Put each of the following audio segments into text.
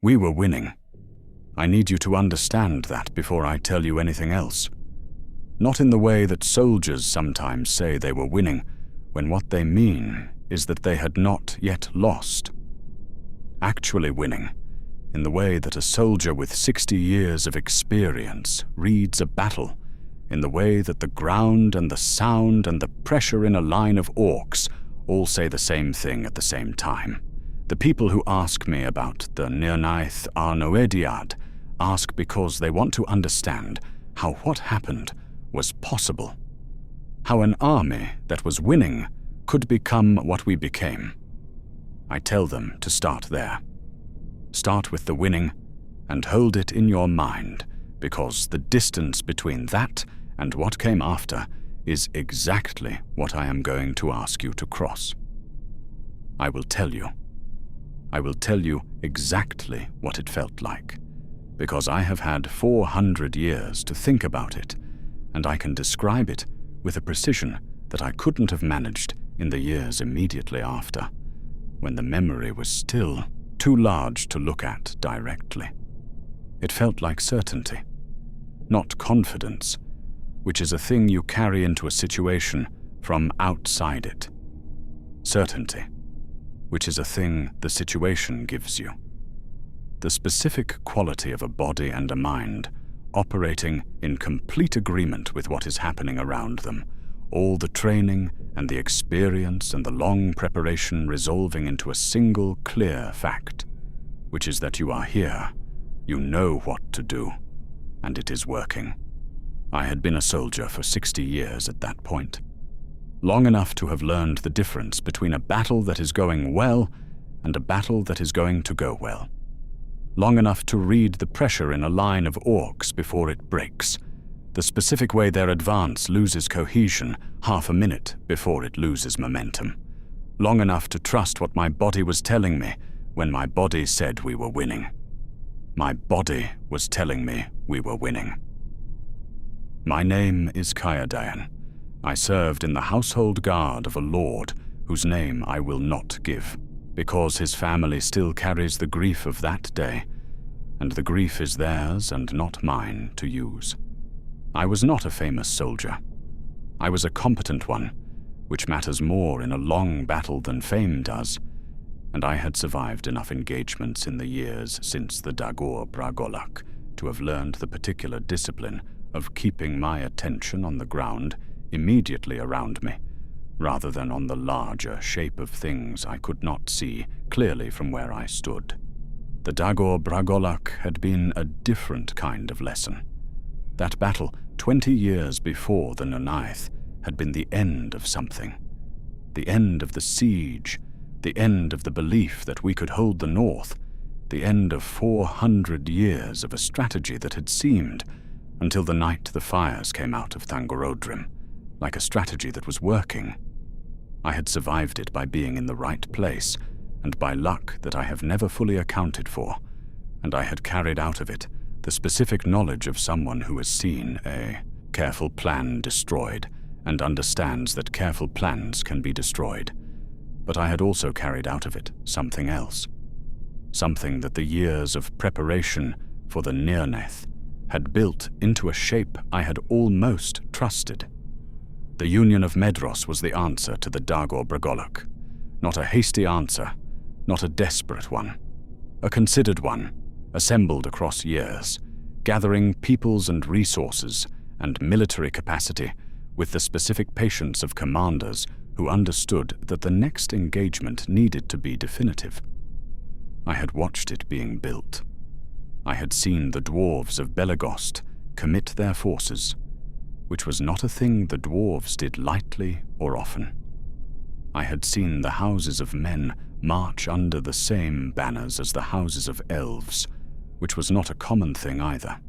We were winning. I need you to understand that before I tell you anything else. Not in the way that soldiers sometimes say they were winning, when what they mean is that they had not yet lost. Actually winning, in the way that a soldier with 60 years of experience reads a battle, in the way that the ground and the sound and the pressure in a line of orcs all say the same thing at the same time. The people who ask me about the Nirnaeth Arnoediad ask because they want to understand how what happened was possible. How an army that was winning could become what we became. I tell them to start there. Start with the winning and hold it in your mind, because the distance between that and what came after is exactly what I am going to ask you to cross. I will tell you. I will tell you exactly what it felt like, because I have had 400 years to think about it, and I can describe it with a precision that I couldn't have managed in the years immediately after, when the memory was still too large to look at directly. It felt like certainty, not confidence, which is a thing you carry into a situation from outside it. Certainty, which is a thing the situation gives you. The specific quality of a body and a mind operating in complete agreement with what is happening around them, all the training and the experience and the long preparation resolving into a single clear fact, which is that you are here, you know what to do, and it is working. I had been a soldier for 60 years at that point, long enough to have learned the difference between a battle that is going well and a battle that is going to go well. Long enough to read the pressure in a line of orcs before it breaks, the specific way their advance loses cohesion half a minute before it loses momentum. Long enough to trust what my body was telling me when my body said we were winning. My body was telling me we were winning. My name is Kayadayan. I served in the household guard of a lord whose name I will not give, because his family still carries the grief of that day, and the grief is theirs and not mine to use. I was not a famous soldier. I was a competent one, which matters more in a long battle than fame does, and I had survived enough engagements in the years since the Dagor Bragolak to have learned the particular discipline of keeping my attention on the ground immediately around me, rather than on the larger shape of things I could not see clearly from where I stood. The Dagor Bragolak had been a different kind of lesson. That battle, 20 years before the Nirnaeth, had been the end of something. The end of the siege, the end of the belief that we could hold the north, the end of 400 years of a strategy that had seemed, until the night the fires came out of Thangorodrim, like a strategy that was working. I had survived it by being in the right place, and by luck that I have never fully accounted for, and I had carried out of it the specific knowledge of someone who has seen a careful plan destroyed and understands that careful plans can be destroyed. But I had also carried out of it something else, something that the years of preparation for the Nirnaeth had built into a shape I had almost trusted. The Union of Medros was the answer to the Dagor Bragolak, not a hasty answer, not a desperate one, a considered one, assembled across years, gathering peoples and resources and military capacity with the specific patience of commanders who understood that the next engagement needed to be definitive. I had watched it being built. I had seen the dwarves of Belegost commit their forces, which was not a thing the dwarves did lightly or often. I had seen the houses of men march under the same banners as the houses of elves, which was not a common thing either.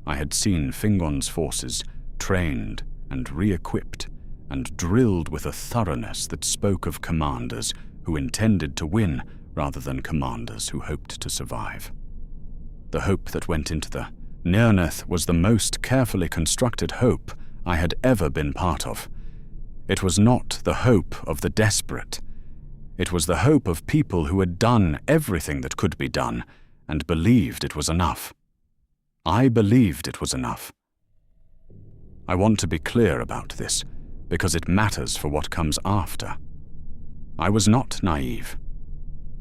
I had seen Fingon's forces trained and re-equipped and drilled with a thoroughness that spoke of commanders who intended to win rather than commanders who hoped to survive. The hope that went into the Nirnaeth was the most carefully constructed hope I had ever been part of. It was not the hope of the desperate. It was the hope of people who had done everything that could be done and believed it was enough. I believed it was enough. I want to be clear about this, because it matters for what comes after. I was not naive.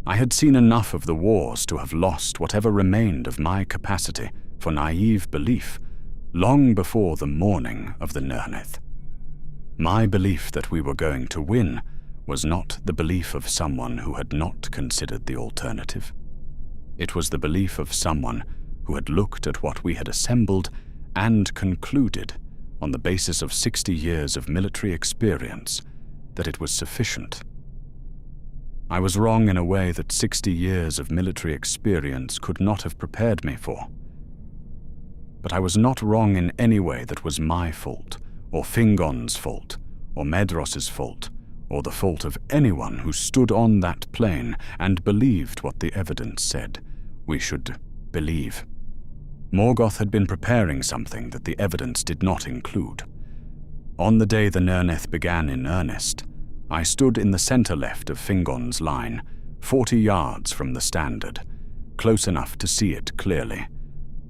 I had seen enough of the wars to have lost whatever remained of my capacity for naive belief long before the morning of the Nirneth. My belief that we were going to win was not the belief of someone who had not considered the alternative. It was the belief of someone who had looked at what we had assembled and concluded, on the basis of 60 years of military experience, that it was sufficient. I was wrong in a way that 60 years of military experience could not have prepared me for. But I was not wrong in any way that was my fault, or Fingon's fault, or Medros's fault, or the fault of anyone who stood on that plain and believed what the evidence said we should believe. Morgoth had been preparing something that the evidence did not include. On the day the Nirneth began in earnest, I stood in the center-left of Fingon's line, 40 yards from the standard, close enough to see it clearly,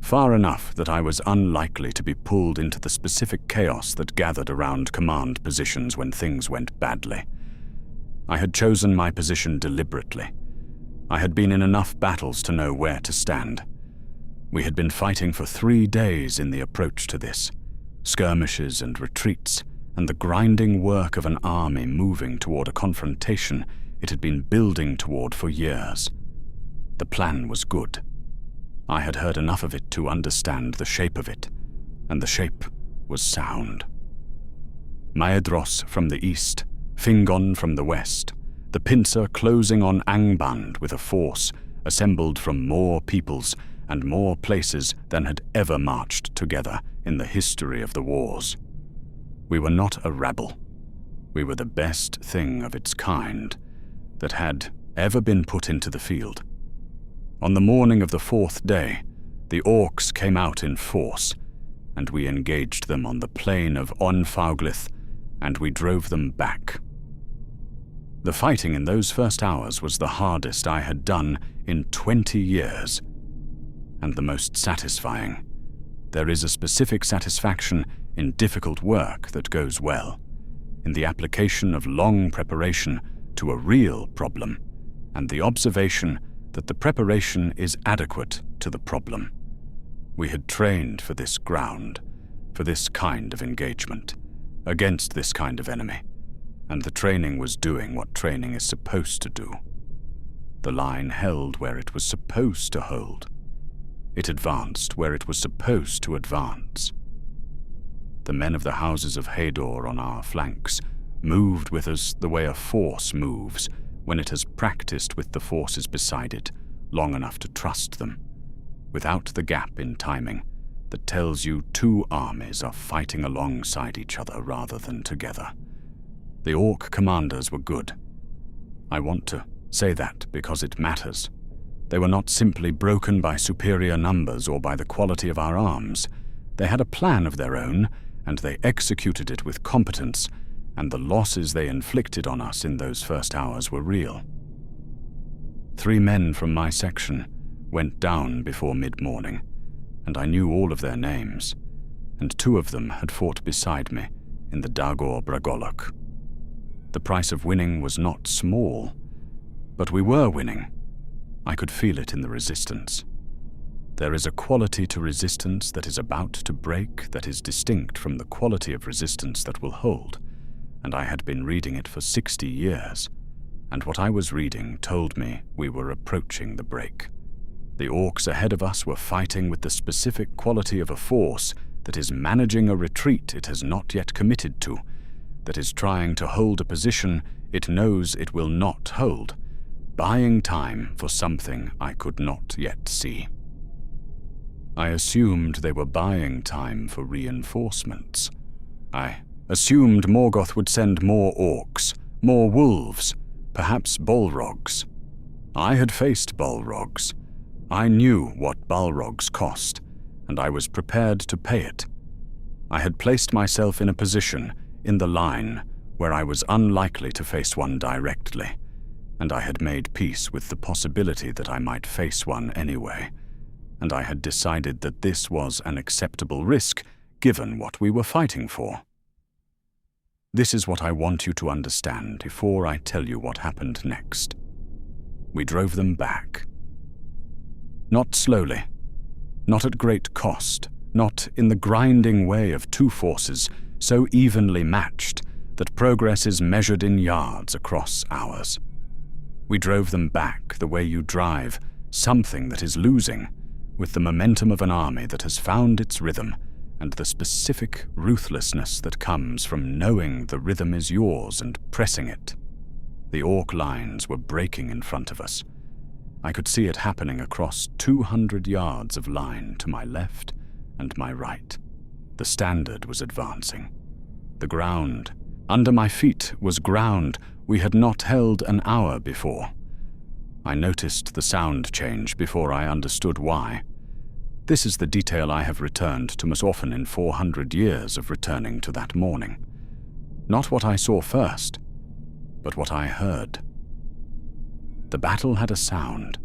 far enough that I was unlikely to be pulled into the specific chaos that gathered around command positions when things went badly. I had chosen my position deliberately. I had been in enough battles to know where to stand. We had been fighting for 3 days in the approach to this, skirmishes and retreats, and the grinding work of an army moving toward a confrontation it had been building toward for years. The plan was good. I had heard enough of it to understand the shape of it, and the shape was sound. Maedhros from the east, Fingon from the west, the pincer closing on Angband with a force assembled from more peoples and more places than had ever marched together in the history of the wars. We were not a rabble. We were the best thing of its kind that had ever been put into the field. On the morning of the 4th day, the orcs came out in force, and we engaged them on the plain of Onfauglith, and we drove them back. The fighting in those first hours was the hardest I had done in 20 years, and the most satisfying. There is a specific satisfaction in difficult work that goes well, in the application of long preparation to a real problem, and the observation that the preparation is adequate to the problem. We had trained for this ground, for this kind of engagement, against this kind of enemy, and the training was doing what training is supposed to do. The line held where it was supposed to hold. It advanced where it was supposed to advance. The men of the houses of Hador on our flanks moved with us the way a force moves when it has practiced with the forces beside it long enough to trust them, without the gap in timing that tells you 2 armies are fighting alongside each other rather than together. The orc commanders were good. I want to say that because it matters. They were not simply broken by superior numbers or by the quality of our arms. They had a plan of their own, and they executed it with competence, and the losses they inflicted on us in those first hours were real. 3 men from my section went down before mid-morning, and I knew all of their names, and 2 of them had fought beside me in the Dagor Bragolok. The price of winning was not small, but we were winning. I could feel it in the resistance. There is a quality to resistance that is about to break that is distinct from the quality of resistance that will hold, and I had been reading it for 60 years, and what I was reading told me we were approaching the break. The orcs ahead of us were fighting with the specific quality of a force that is managing a retreat it has not yet committed to, that is trying to hold a position it knows it will not hold, buying time for something I could not yet see. I assumed they were buying time for reinforcements. I assumed Morgoth would send more orcs, more wolves, perhaps Balrogs. I had faced Balrogs. I knew what Balrogs cost, and I was prepared to pay it. I had placed myself in a position, in the line, where I was unlikely to face one directly, and I had made peace with the possibility that I might face one anyway, and I had decided that this was an acceptable risk given what we were fighting for. This is what I want you to understand before I tell you what happened next. We drove them back. Not slowly, not at great cost, not in the grinding way of two forces so evenly matched that progress is measured in yards across hours. We drove them back the way you drive something that is losing, with the momentum of an army that has found its rhythm and the specific ruthlessness that comes from knowing the rhythm is yours and pressing it. The orc lines were breaking in front of us. I could see it happening across 200 yards of line to my left and my right. The standard was advancing. The ground under my feet was ground we had not held an hour before. I noticed the sound change before I understood why. This is the detail I have returned to most often in 400 years of returning to that morning. Not what I saw first, but what I heard. The battle had a sound,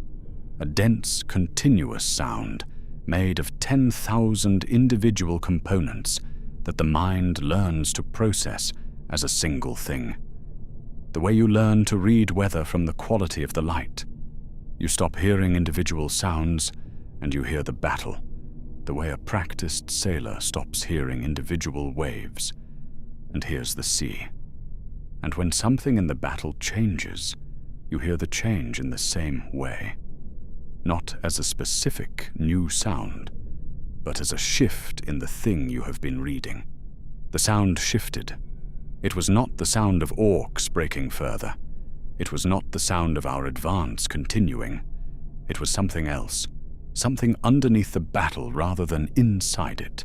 a dense, continuous sound made of 10,000 individual components that the mind learns to process as a single thing. The way you learn to read weather from the quality of the light. You stop hearing individual sounds and you hear the battle, the way a practiced sailor stops hearing individual waves and hears the sea. And when something in the battle changes, you hear the change in the same way, not as a specific new sound, but as a shift in the thing you have been reading. The sound shifted. It was not the sound of orcs breaking further. It was not the sound of our advance continuing. It was something else, something underneath the battle rather than inside it,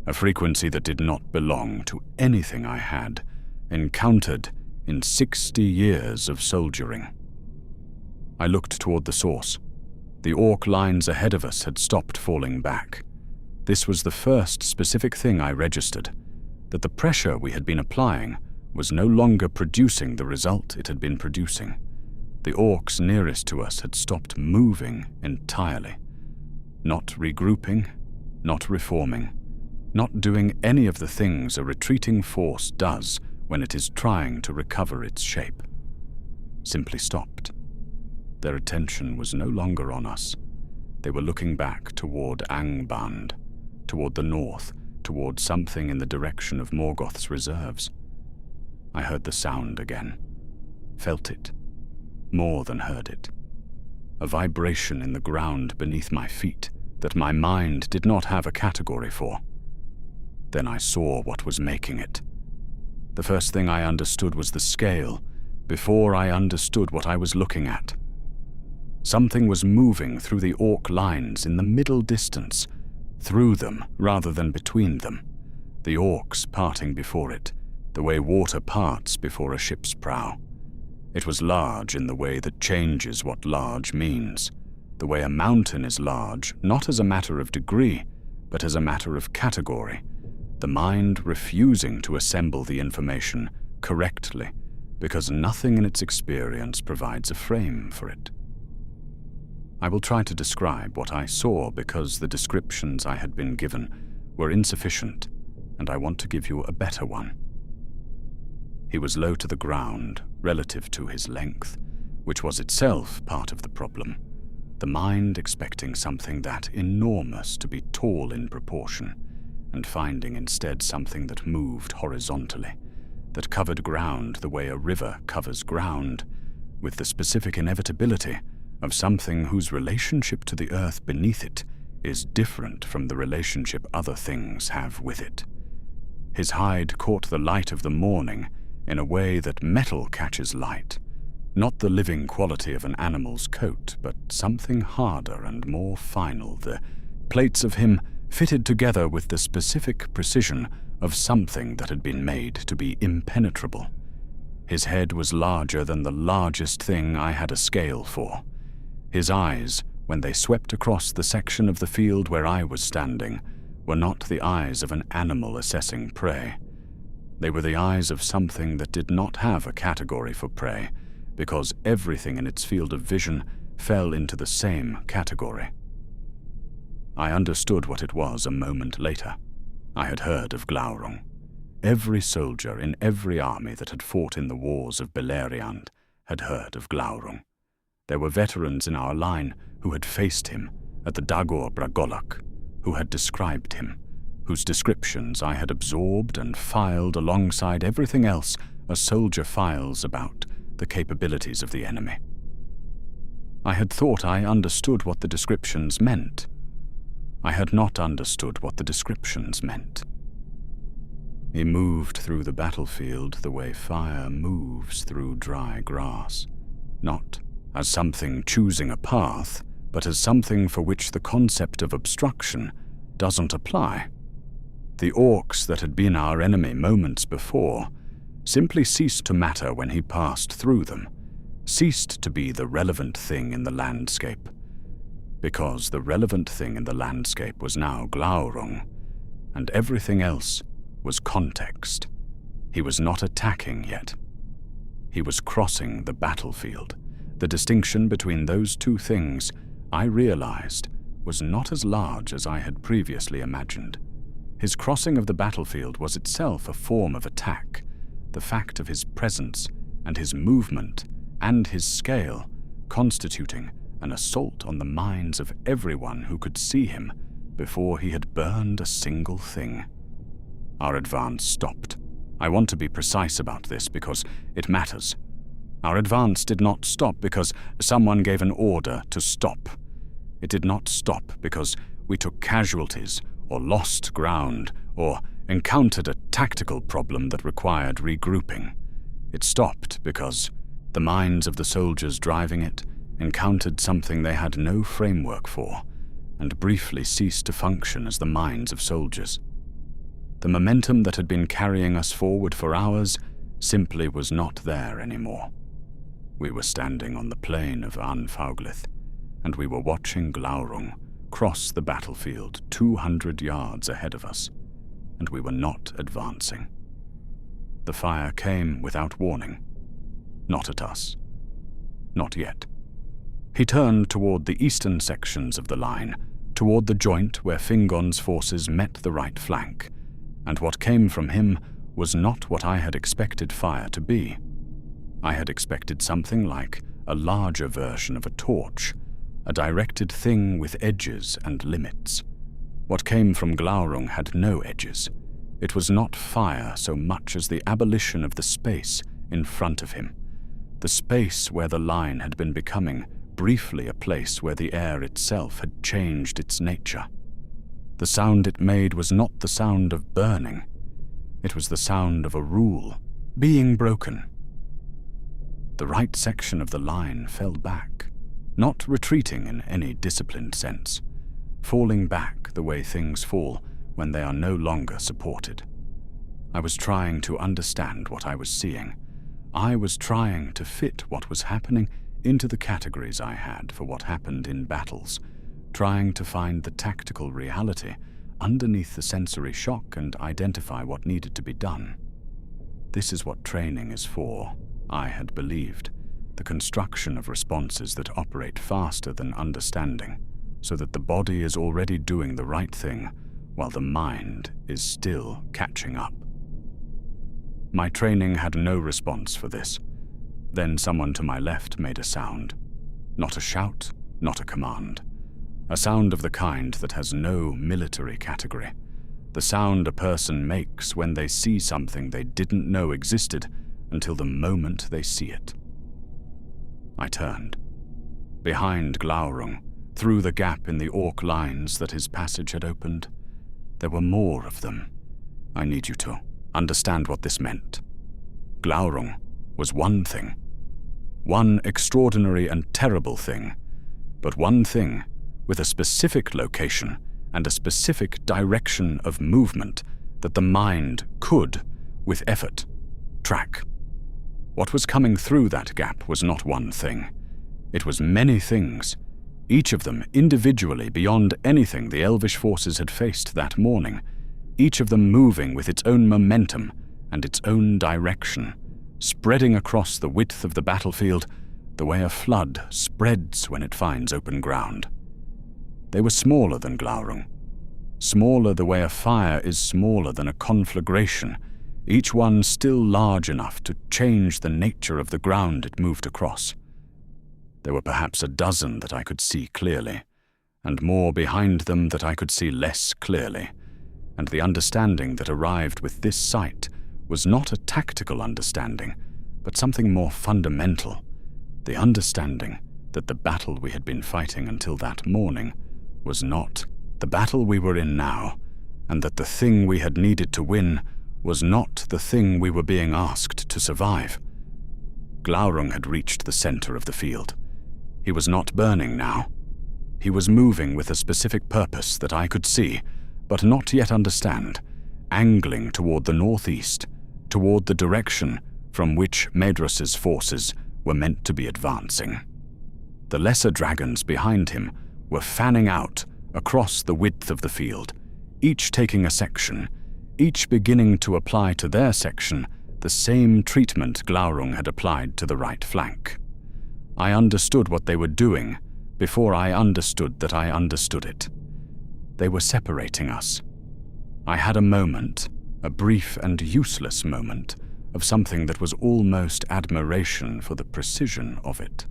a frequency that did not belong to anything I had encountered in 60 years of soldiering. I looked toward the source. The orc lines ahead of us had stopped falling back. This was the first specific thing I registered, that the pressure we had been applying was no longer producing the result it had been producing. The orcs nearest to us had stopped moving entirely, not regrouping, not reforming, not doing any of the things a retreating force does when it is trying to recover its shape. Simply stopped. Their attention was no longer on us. They were looking back toward Angband, toward the north, toward something in the direction of Morgoth's reserves. I heard the sound again, felt it, more than heard it. A vibration in the ground beneath my feet that my mind did not have a category for. Then I saw what was making it. The first thing I understood was the scale, before I understood what I was looking at. Something was moving through the orc lines in the middle distance, through them rather than between them, the orcs parting before it, the way water parts before a ship's prow. It was large in the way that changes what large means, the way a mountain is large, not as a matter of degree, but as a matter of category, the mind refusing to assemble the information correctly because nothing in its experience provides a frame for it. I will try to describe what I saw because the descriptions I had been given were insufficient, and I want to give you a better one. He was low to the ground relative to his length, which was itself part of the problem, the mind expecting something that enormous to be tall in proportion, and finding instead something that moved horizontally, that covered ground the way a river covers ground, with the specific inevitability of something whose relationship to the earth beneath it is different from the relationship other things have with it. His hide caught the light of the morning in a way that metal catches light, not the living quality of an animal's coat, but something harder and more final, the plates of him fitted together with the specific precision of something that had been made to be impenetrable. His head was larger than the largest thing I had a scale for. His eyes, when they swept across the section of the field where I was standing, were not the eyes of an animal assessing prey. They were the eyes of something that did not have a category for prey, because everything in its field of vision fell into the same category. I understood what it was a moment later. I had heard of Glaurung. Every soldier in every army that had fought in the wars of Beleriand had heard of Glaurung. There were veterans in our line who had faced him at the Dagor Bragolak, who had described him, whose descriptions I had absorbed and filed alongside everything else a soldier files about the capabilities of the enemy. I had thought I understood what the descriptions meant. I had not understood what the descriptions meant. He moved through the battlefield the way fire moves through dry grass, not as something choosing a path, but as something for which the concept of obstruction doesn't apply. The orcs that had been our enemy moments before simply ceased to matter when he passed through them, ceased to be the relevant thing in the landscape, because the relevant thing in the landscape was now Glaurung, and everything else was context. He was not attacking yet. He was crossing the battlefield. The distinction between those two things, I realized, was not as large as I had previously imagined. His crossing of the battlefield was itself a form of attack. The fact of his presence and his movement and his scale constituting an assault on the minds of everyone who could see him before he had burned a single thing. Our advance stopped. I want to be precise about this because it matters. Our advance did not stop because someone gave an order to stop. It did not stop because we took casualties or lost ground or encountered a tactical problem that required regrouping. It stopped because the minds of the soldiers driving it encountered something they had no framework for and briefly ceased to function as the minds of soldiers. The momentum that had been carrying us forward for hours simply was not there anymore. We were standing on the plain of Anfauglith, and we were watching Glaurung cross the battlefield 200 yards ahead of us, and we were not advancing. The fire came without warning. Not at us. Not yet. He turned toward the eastern sections of the line, toward the joint where Fingon's forces met the right flank, and what came from him was not what I had expected fire to be. I had expected something like a larger version of a torch, a directed thing with edges and limits. What came from Glaurung had no edges. It was not fire so much as the abolition of the space in front of him, the space where the line had been becoming briefly a place where the air itself had changed its nature. The sound it made was not the sound of burning. It was the sound of a rule being broken. The right section of the line fell back, not retreating in any disciplined sense, falling back the way things fall when they are no longer supported. I was trying to understand what I was seeing. I was trying to fit what was happening into the categories I had for what happened in battles, trying to find the tactical reality underneath the sensory shock and identify what needed to be done. This is what training is for, I had believed, the construction of responses that operate faster than understanding, so that the body is already doing the right thing while the mind is still catching up. My training had no response for this. Then someone to my left made a sound. Not a shout, not a command. A sound of the kind that has no military category. The sound a person makes when they see something they didn't know existed until the moment they see it. I turned. Behind Glaurung, through the gap in the orc lines that his passage had opened, there were more of them. I need you to understand what this meant. Glaurung was one thing. One extraordinary and terrible thing, but one thing with a specific location and a specific direction of movement that the mind could, with effort, track. What was coming through that gap was not one thing. It was many things, each of them individually beyond anything the elvish forces had faced that morning, each of them moving with its own momentum and its own direction, spreading across the width of the battlefield the way a flood spreads when it finds open ground. They were smaller than Glaurung, smaller the way a fire is smaller than a conflagration, each one still large enough to change the nature of the ground it moved across. There were perhaps a dozen that I could see clearly, and more behind them that I could see less clearly, and the understanding that arrived with this sight was not a tactical understanding, but something more fundamental, the understanding that the battle we had been fighting until that morning was not the battle we were in now, and that the thing we had needed to win was not the thing we were being asked to survive. Glaurung had reached the center of the field. He was not burning now. He was moving with a specific purpose that I could see, but not yet understand, angling toward the northeast, toward the direction from which Medros's forces were meant to be advancing. The lesser dragons behind him were fanning out across the width of the field, each taking a section, each beginning to apply to their section the same treatment Glaurung had applied to the right flank. I understood what they were doing before I understood that I understood it. They were separating us. I had a moment, a brief and useless moment, of something that was almost admiration for the precision of it.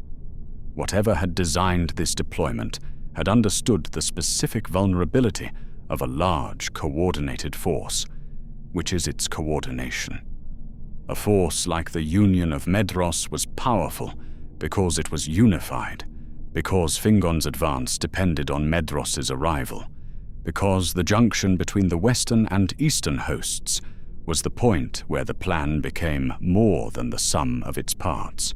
Whatever had designed this deployment had understood the specific vulnerability of a large, coordinated force, which is its coordination. A force like the Union of Medros was powerful because it was unified, because Fingon's advance depended on Medros's arrival, because the junction between the western and eastern hosts was the point where the plan became more than the sum of its parts.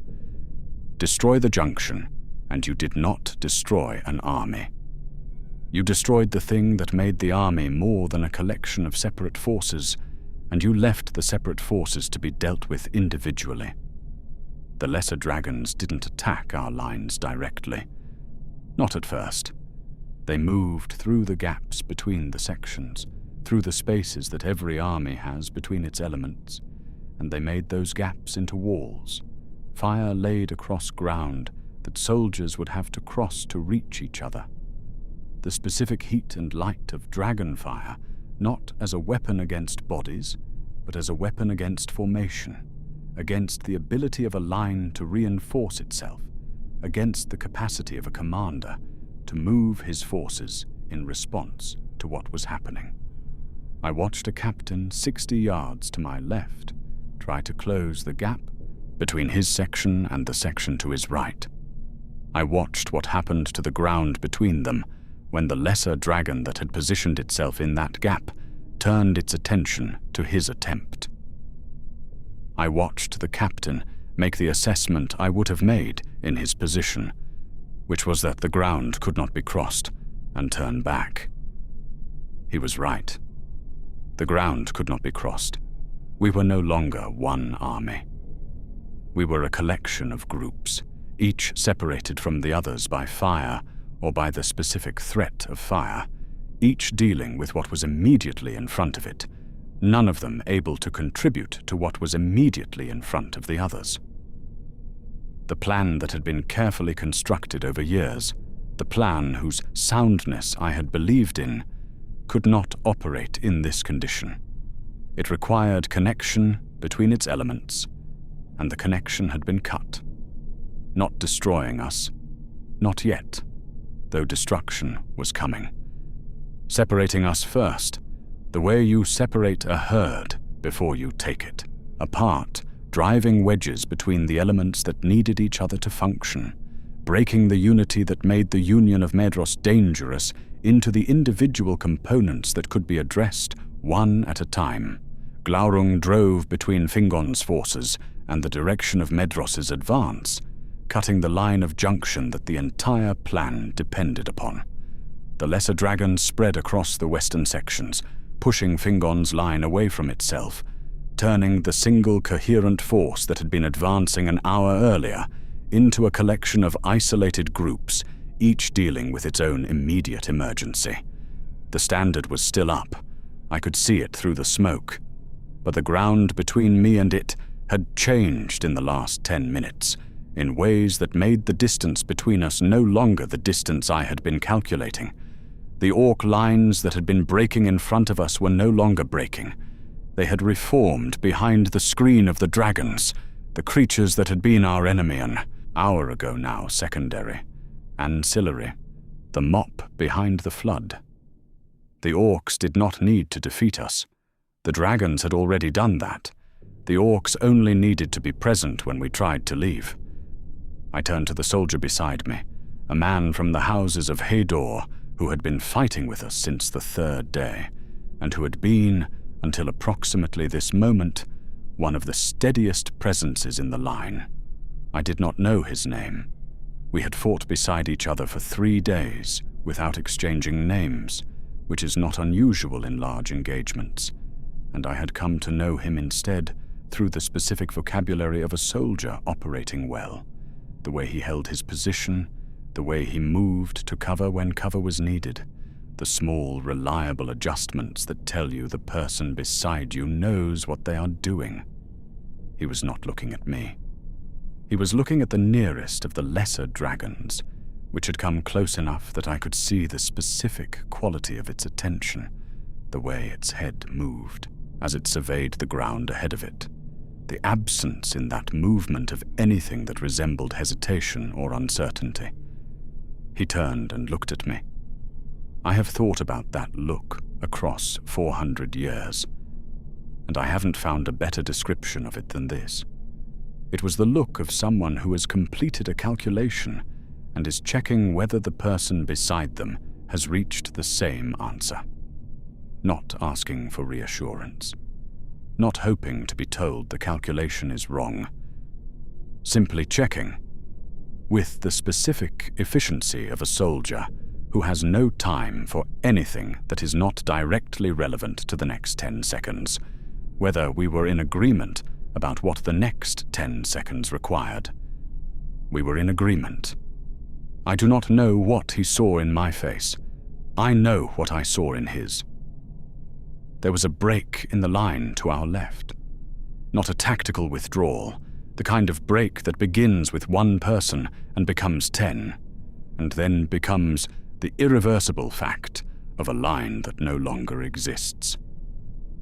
Destroy the junction, and you did not destroy an army. You destroyed the thing that made the army more than a collection of separate forces, and you left the separate forces to be dealt with individually. The lesser dragons didn't attack our lines directly. Not at first. They moved through the gaps between the sections, through the spaces that every army has between its elements, and they made those gaps into walls, fire laid across ground that soldiers would have to cross to reach each other. The specific heat and light of dragon fire, not as a weapon against bodies, but as a weapon against formation, against the ability of a line to reinforce itself, against the capacity of a commander to move his forces in response to what was happening. I watched a captain 60 yards to my left try to close the gap between his section and the section to his right. I watched what happened to the ground between them when the lesser dragon that had positioned itself in that gap turned its attention to his attempt. I watched the captain make the assessment I would have made in his position, which was that the ground could not be crossed, and turn back. He was right. The ground could not be crossed. We were no longer one army. We were a collection of groups, each separated from the others by fire or by the specific threat of fire, each dealing with what was immediately in front of it, none of them able to contribute to what was immediately in front of the others. The plan that had been carefully constructed over years, the plan whose soundness I had believed in, could not operate in this condition. It required connection between its elements, and the connection had been cut. Not destroying us, not yet, though destruction was coming. Separating us first, the way you separate a herd before you take it, apart, driving wedges between the elements that needed each other to function, breaking the unity that made the Union of Medros dangerous into the individual components that could be addressed one at a time. Glaurung drove between Fingon's forces and the direction of Medros's advance, cutting the line of junction that the entire plan depended upon. The lesser dragons spread across the western sections, pushing Fingon's line away from itself, turning the single coherent force that had been advancing an hour earlier into a collection of isolated groups, each dealing with its own immediate emergency. The standard was still up. I could see it through the smoke, but the ground between me and it had changed in the last 10 minutes, in ways that made the distance between us no longer the distance I had been calculating. The orc lines that had been breaking in front of us were no longer breaking. They had reformed behind the screen of the dragons, the creatures that had been our enemy an hour ago now secondary, ancillary, the mop behind the flood. The orcs did not need to defeat us. The dragons had already done that. The orcs only needed to be present when we tried to leave. I turned to the soldier beside me, a man from the houses of Hador who had been fighting with us since the 3rd day, and who had been, until approximately this moment, one of the steadiest presences in the line. I did not know his name. We had fought beside each other for 3 days without exchanging names, which is not unusual in large engagements, and I had come to know him instead through the specific vocabulary of a soldier operating well, the way he held his position, the way he moved to cover when cover was needed, the small, reliable adjustments that tell you the person beside you knows what they are doing. He was not looking at me. He was looking at the nearest of the lesser dragons, which had come close enough that I could see the specific quality of its attention, the way its head moved as it surveyed the ground ahead of it, the absence in that movement of anything that resembled hesitation or uncertainty. He turned and looked at me. I have thought about that look across 400 years, and I haven't found a better description of it than this. It was the look of someone who has completed a calculation and is checking whether the person beside them has reached the same answer. Not asking for reassurance. Not hoping to be told the calculation is wrong. Simply checking, with the specific efficiency of a soldier who has no time for anything that is not directly relevant to the next 10 seconds, whether we were in agreement about what the next 10 seconds required. We were in agreement. I do not know what he saw in my face. I know what I saw in his. There was a break in the line to our left. Not a tactical withdrawal, the kind of break that begins with one person and becomes 10, and then becomes the irreversible fact of a line that no longer exists.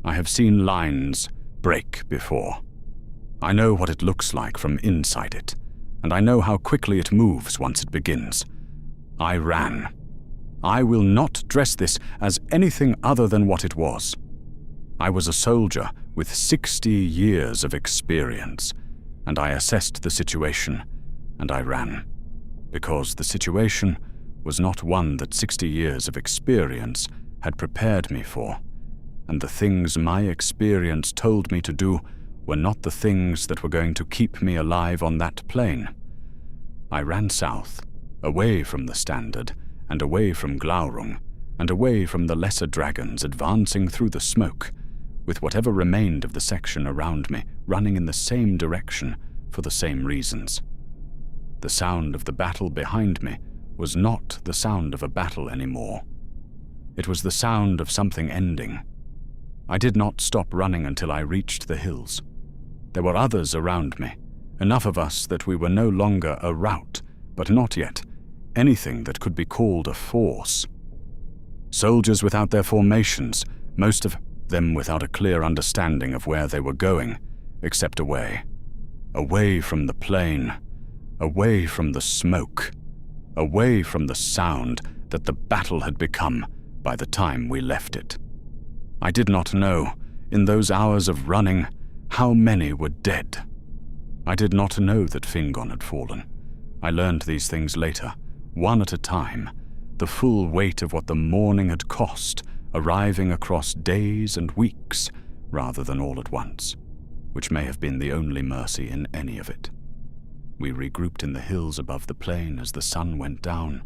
I have seen lines break before. I know what it looks like from inside it, and I know how quickly it moves once it begins. I ran. I will not dress this as anything other than what it was. I was a soldier with 60 years of experience, and I assessed the situation, and I ran, because the situation was not one that 60 years of experience had prepared me for, and the things my experience told me to do were not the things that were going to keep me alive on that plane. I ran south, away from the Standard, and away from Glaurung, and away from the lesser dragons advancing through the smoke, with whatever remained of the section around me running in the same direction for the same reasons. The sound of the battle behind me was not the sound of a battle anymore. It was the sound of something ending. I did not stop running until I reached the hills. There were others around me, enough of us that we were no longer a rout, but not yet anything that could be called a force. Soldiers without their formations, most of them without a clear understanding of where they were going, except away. Away from the plain, away from the smoke, away from the sound that the battle had become by the time we left it. I did not know, in those hours of running, how many were dead. I did not know that Fingon had fallen. I learned these things later, one at a time, the full weight of what the morning had cost, arriving across days and weeks rather than all at once, which may have been the only mercy in any of it. We regrouped in the hills above the plain as the sun went down.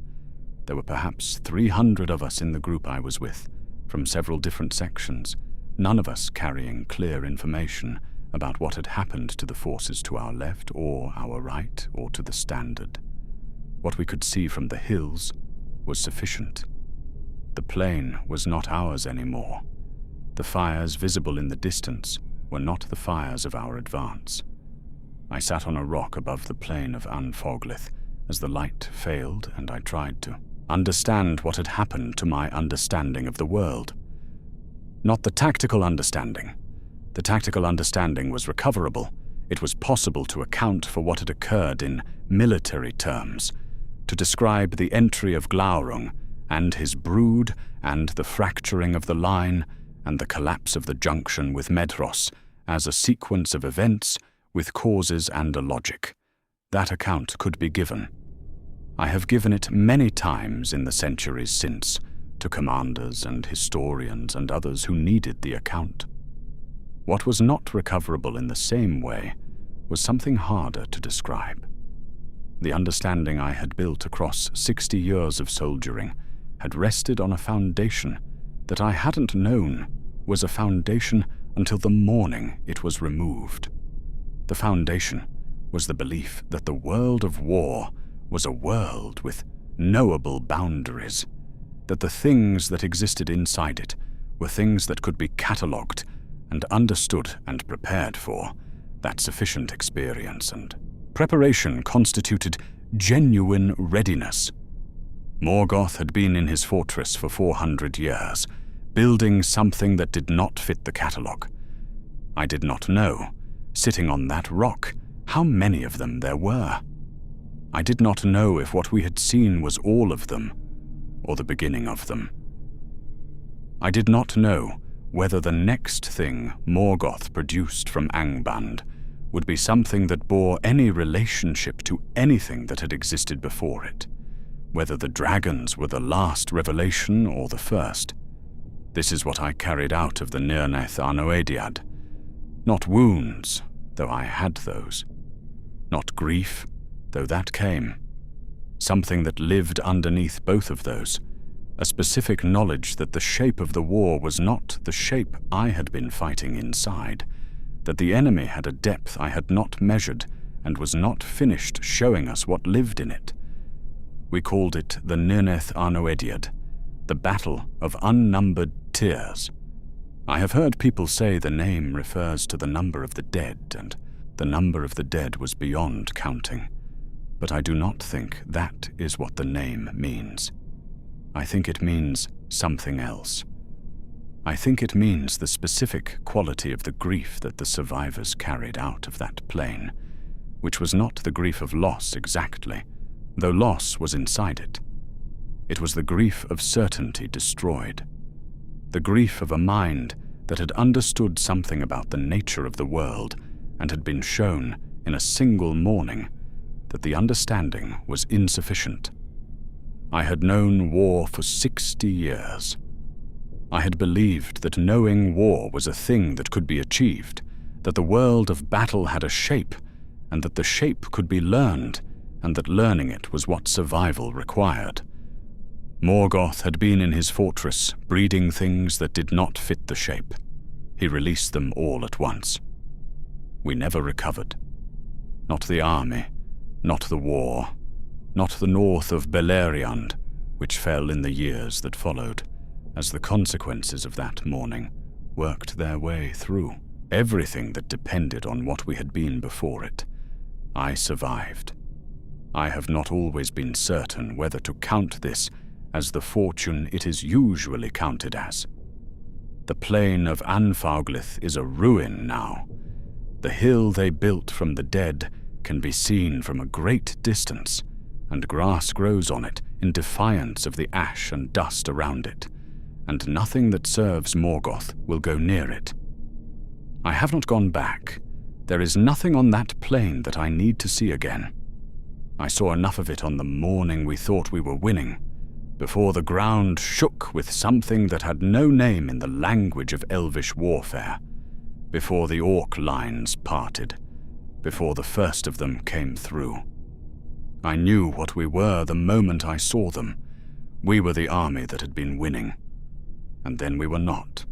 There were perhaps 300 of us in the group I was with, from several different sections, none of us carrying clear information about what had happened to the forces to our left or our right or to the Standard. What we could see from the hills was sufficient. The plain was not ours anymore. The fires visible in the distance were not the fires of our advance. I sat on a rock above the plain of Anfoglyth as the light failed, and I tried to understand what had happened to my understanding of the world. Not the tactical understanding. The tactical understanding was recoverable. It was possible to account for what had occurred in military terms, to describe the entry of Glaurung and his brood and the fracturing of the line and the collapse of the junction with Medros as a sequence of events with causes and a logic. That account could be given. I have given it many times in the centuries since, to commanders and historians and others who needed the account. What was not recoverable in the same way was something harder to describe. The understanding I had built across 60 years of soldiering had rested on a foundation that I hadn't known was a foundation until the morning it was removed. The foundation was the belief that the world of war was a world with knowable boundaries, that the things that existed inside it were things that could be catalogued and understood and prepared for, that sufficient experience and preparation constituted genuine readiness. Morgoth had been in his fortress for 400 years, building something that did not fit the catalogue. I did not know, sitting on that rock, how many of them there were. I did not know if what we had seen was all of them, or the beginning of them. I did not know whether the next thing Morgoth produced from Angband would be something that bore any relationship to anything that had existed before it, whether the dragons were the last revelation or the first. This is what I carried out of the Nirnaeth Arnoediad. Not wounds, though I had those. Not grief, though that came. Something that lived underneath both of those. A specific knowledge that the shape of the war was not the shape I had been fighting inside, that the enemy had a depth I had not measured and was not finished showing us what lived in it. We called it the Nirnaeth Arnoediad, the battle of unnumbered tears. I have heard people say the name refers to the number of the dead, and the number of the dead was beyond counting. But I do not think that is what the name means. I think it means something else. I think it means the specific quality of the grief that the survivors carried out of that plain, which was not the grief of loss exactly, though loss was inside it. It was the grief of certainty destroyed, the grief of a mind that had understood something about the nature of the world and had been shown in a single morning that the understanding was insufficient. I had known war for 60 years. I had believed that knowing war was a thing that could be achieved, that the world of battle had a shape, and that the shape could be learned, and that learning it was what survival required. Morgoth had been in his fortress, breeding things that did not fit the shape. He released them all at once. We never recovered. Not the army, not the war, not the north of Beleriand, which fell in the years that followed, as the consequences of that morning worked their way through. Everything that depended on what we had been before it. I survived. I have not always been certain whether to count this as the fortune it is usually counted as. The plain of Anfoglyth is a ruin now. The hill they built from the dead can be seen from a great distance, and grass grows on it in defiance of the ash and dust around it, and nothing that serves Morgoth will go near it. I have not gone back. There is nothing on that plain that I need to see again. I saw enough of it on the morning we thought we were winning, before the ground shook with something that had no name in the language of elvish warfare, before the orc lines parted, before the first of them came through. I knew what we were the moment I saw them. We were the army that had been winning, and then we were not.